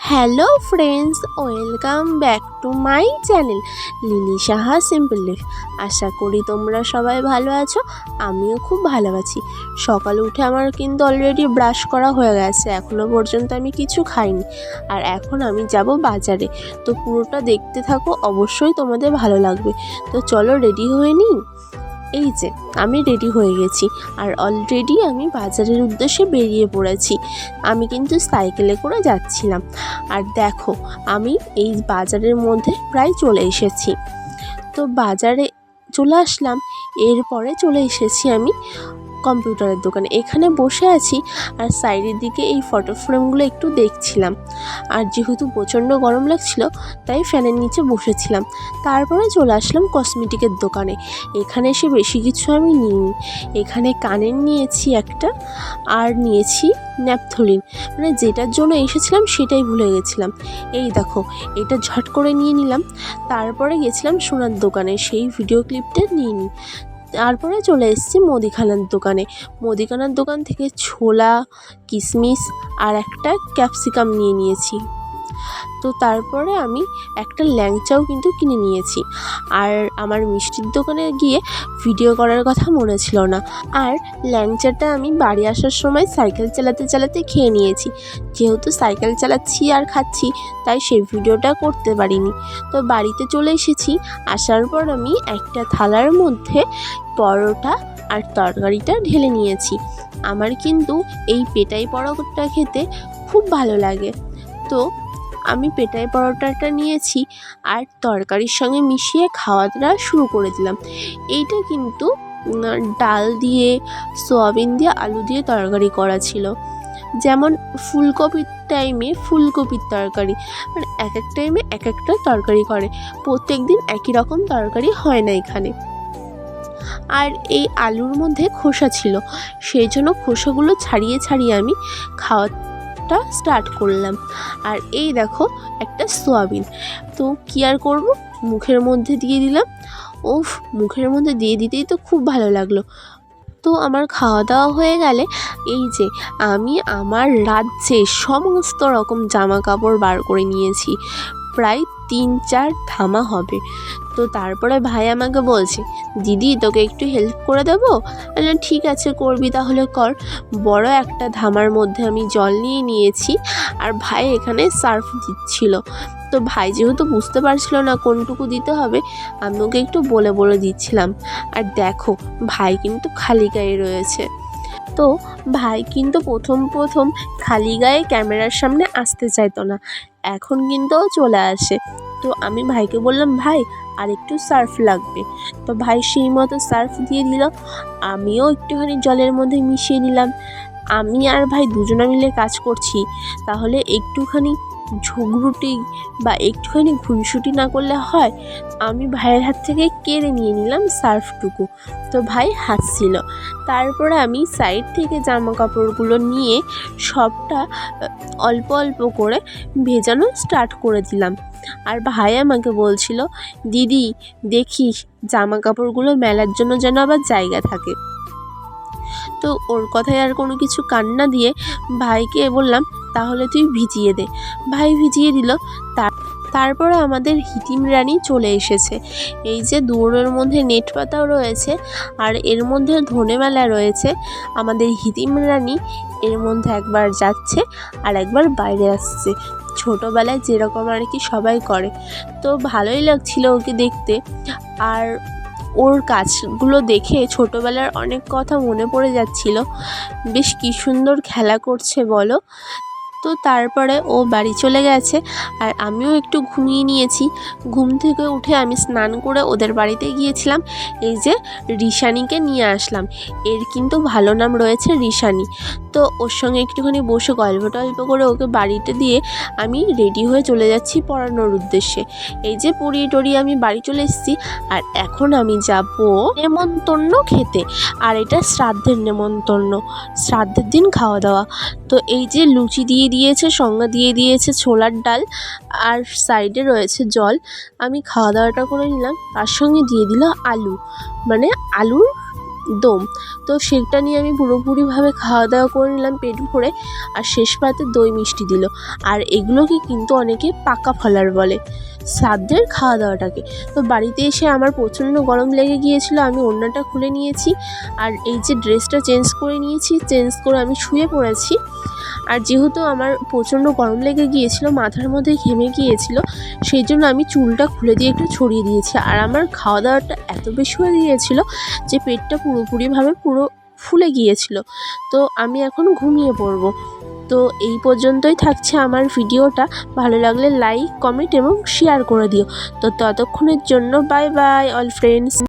Hello friends, welcome back to my channel Lily Saha simple life. আশা করি তোমরা সবাই ভালো আছো, আমিও খুব ভালো আছি। সকালে উঠে আমার কিন্তু অলরেডি ব্রাশ করা হয়ে গেছে, এখনও পর্যন্ত আমি কিছু খাইনি। আর এখন আমি যাব বাজারে, তো পুরোটা দেখতে থাকো, অবশ্যই তোমাদের ভালো লাগবে। তো চলো রেডি হয়ে নিই। এই যে আমি রেডি হয়ে গেছি, আর অলরেডি আমি বাজারের উদ্দেশ্যে বেরিয়ে পড়েছি। আমি কিন্তু সাইকেলে করে যাচ্ছিলাম। আর দেখো, আমি এই বাজারের মধ্যে প্রায় চলে এসেছি। তো বাজারে চলে আসলাম, এরপরে চলে এসেছি আমি কম্পিউটারের দোকানে। এখানে বসে আছি আর সাইডের দিকে এই ফটো ফ্রেমগুলো একটু দেখছিলাম। আর যেহেতু প্রচণ্ড গরম লাগছিল, তাই ফ্যানের নিচে বসেছিলাম। তারপরে চলে আসলাম কসমেটিকের দোকানে। এখানে এসে বেশি কিছু আমি নিইনি। এখানে কানের নিয়েছি একটা, আর নিয়েছি ন্যাপথলিন, মানে যেটার জন্য এসেছিলাম সেটাই ভুলে গেছিলাম। এই দেখো, এটা ঝট করে নিয়ে নিলাম। তারপরে গেছিলাম সোনার দোকানে, সেই ভিডিও ক্লিপটা নিয়ে নিই। তারপরে চলে এসেছি মুদিখানার দোকানে। মুদিখানার দোকান থেকে ছোলা, কিশমিশ আর একটা ক্যাপসিকাম নিয়ে নিয়েছি। তো তারপরে আমি একটা ল্যাংচাও কিন্তু কিনে নিয়েছি। আর আমার মিষ্টির দোকানে গিয়ে ভিডিও করার কথা মনে ছিল না। আর ল্যাংচাটা আমি বাড়ি আসার সময় সাইকেল চালাতে চালাতে খেয়ে নিয়েছি। যেহেতু সাইকেল চালাচ্ছি আর খাচ্ছি, তাই সেই ভিডিওটা করতে পারিনি। তো বাড়িতে চলে এসেছি। আসার পর আমি একটা থালার মধ্যে পরোটা আর তরকারিটা ঢেলে নিয়েছি। আমার কিন্তু এই পেটাই পরোটা খেতে খুব ভালো লাগে। তো আমি পেটাই পরোটাটা নিয়েছি আর তরকারির সঙ্গে মিশিয়ে খাওয়াটা শুরু করে দিলাম। এইটা কিন্তু ডাল দিয়ে, সোয়াবিন দিয়ে, আলু দিয়ে তরকারি করা ছিল। যেমন ফুলকপির টাইমে ফুলকপির তরকারি, মানে এক এক টাইমে এক একটা তরকারি করে, প্রত্যেক দিন একই রকম তরকারি হয় না এখানে। আর এই আলুর মধ্যে খোসা ছিল, সেই জন্য খোসাগুলো ছাড়িয়ে ছাড়িয়ে আমি খাওয়াটা স্টার্ট করলাম। আর এই দেখো একটা সোয়াবিন, তো কী আর করবো, মুখের মধ্যে দিয়ে দিলাম। উফ, মুখের মধ্যে দিয়ে দিতেই তো খুব ভালো লাগলো। তো আমার খাওয়া দাওয়া হয়ে গেলে এই যে আমি আমার রাজ্যে সমস্ত রকম জামা কাপড় বার করে নিয়েছি, প্রায় 3-4 ধামা হবে। তো তারপরে ভাই আমাকে বলছে, দিদি তোকে একটু হেল্প করে দেবো। বললাম ঠিক আছে, করবি তাহলে কর। বড় একটা ধামার মধ্যে আমি জল নিয়ে নিয়েছি, আর ভাই এখানে সার্ফ দিচ্ছিল। তো ভাই যেহেতু বুঝতে পারছিল না কোনটুকু দিতে হবে, আমি ওকে একটু বলে বলে দিচ্ছিলাম। আর দেখো, ভাই কিন্তু খালি গায়ে রয়েছে। তো ভাই কিন্তু প্রথম খালি গায়ে ক্যামেরার সামনে আসতে চাইতো না, এখন কিন্তু চলে আসে। তো আমি ভাইকে বললাম, ভাই আর একটু সার্ফ লাগবে। তো ভাই সেই মতো সার্ফ দিয়ে দিল। আমিও একটুখানি জলের মধ্যে মিশিয়ে নিলাম। আমি আর ভাই দুজনে মিলে কাজ করছি, তাহলে একটুখানি ঝগড়ুটি বা একটুখানি খুনসুটি না করলে হয়। আমি ভাইয়ের হাত থেকে কেড়ে নিয়ে নিলাম সার্ফটুকু। তো ভাই হাসছিল। তারপরে আমি সাইড থেকে জামা কাপড়গুলো নিয়ে সবটা অল্প অল্প করে ভেজানো স্টার্ট করে দিলাম। আর ভাই আমাকে বলছিল, দিদি দেখিস জামা কাপড়গুলো মেলার জন্য যেন আবার জায়গা থাকে। তো ওর কথায় আর কোনো কিছু কান না দিয়ে ভাইকে বললাম, তাহলে তুই ভিজিয়ে দে। ভাই ভিজিয়ে দিল। তারপরে আমাদের হিতিম রানী চলে এসেছে। এই যে দৌড়ের মধ্যে নেট পাতাও রয়েছে, আর এর মধ্যে ধনে মেলা রয়েছে। আমাদের হিতিম রানী এর মধ্যে একবার যাচ্ছে আর একবার বাইরে আসছে, ছোটোবেলায় যেরকম আর কি সবাই করে। তো ভালোই লাগছিল ওকে দেখতে। আর ওর কাজগুলো দেখে ছোটোবেলার অনেক কথা মনে পড়ে যাচ্ছিল। বেশ কী সুন্দর খেলা করছে বলো। তো তারপরে ও বাড়ি চলে গেছে, আর আমিও একটু ঘুমিয়ে নিয়েছি। ঘুম থেকে উঠে আমি স্নান করে ওদের বাড়িতে গিয়েছিলাম। এই যে রিশানিকে নিয়ে আসলাম, এর কিন্তু ভালো নাম রয়েছে রিশানি। তো ওর সঙ্গে একটুখানি বসে গল্প টল্প করে ওকে বাড়িতে দিয়ে আমি রেডি হয়ে চলে যাচ্ছি পড়ানোর উদ্দেশ্যে। এই যে পড়িয়ে টড়িয়ে আমি বাড়ি চলে এসেছি। আর এখন আমি যাব নেমন্তন্ন খেতে, আর এটা শ্রাদ্ধের নেমন্তন্ন, শ্রাদ্ধের দিন খাওয়া দাওয়া। তো এই যে লুচি দিয়ে দিয়েছে, সঙ্গে দিয়ে দিয়েছে ছোলার ডাল, আর সাইডে রয়েছে জল। আমি খাওয়া দাওয়াটা করে নিলাম, তার সঙ্গে দিয়ে দিল আলু, মানে আলুর দম। তো সেটা নিয়ে আমি পুরোপুরিভাবে খাওয়া দাওয়া করে নিলাম পেট ভরে। আর শেষ পাতে দই মিষ্টি দিল। আর এগুলোকে কিন্তু অনেকে পাকা ফলার বলে শ্রাদ্ধের খাওয়া দাওয়াটাকে। তো বাড়িতে এসে আমার প্রচণ্ড গরম লেগে গিয়েছিল, আমি ওড়নাটা খুলে নিয়েছি আর এই যে ড্রেসটা চেঞ্জ করে নিয়েছি, চেঞ্জ করে আমি শুয়ে পড়েছি। আর যেহেতু আমার প্রচণ্ড গরম লেগে গিয়েছিল, মাথার মধ্যে ঘেমে গিয়েছিল, সেই জন্য আমি চুলটা খুলে দিয়ে একটু ছড়িয়ে দিয়েছি। আর আমার খাওয়া দাওয়াটা এত বেশি হয়ে গিয়েছিল যে পেটটা পুরোপুরিভাবে ফুলে গিয়েছিল। তো আমি এখন ঘুমিয়ে পড়ব। তো এই পর্যন্তই থাকছে আমার ভিডিওটা। ভালো লাগলে লাইক, কমেন্ট এবং শেয়ার করে দিও। তো ততক্ষণের জন্য বাই বাই অল ফ্রেন্ডস।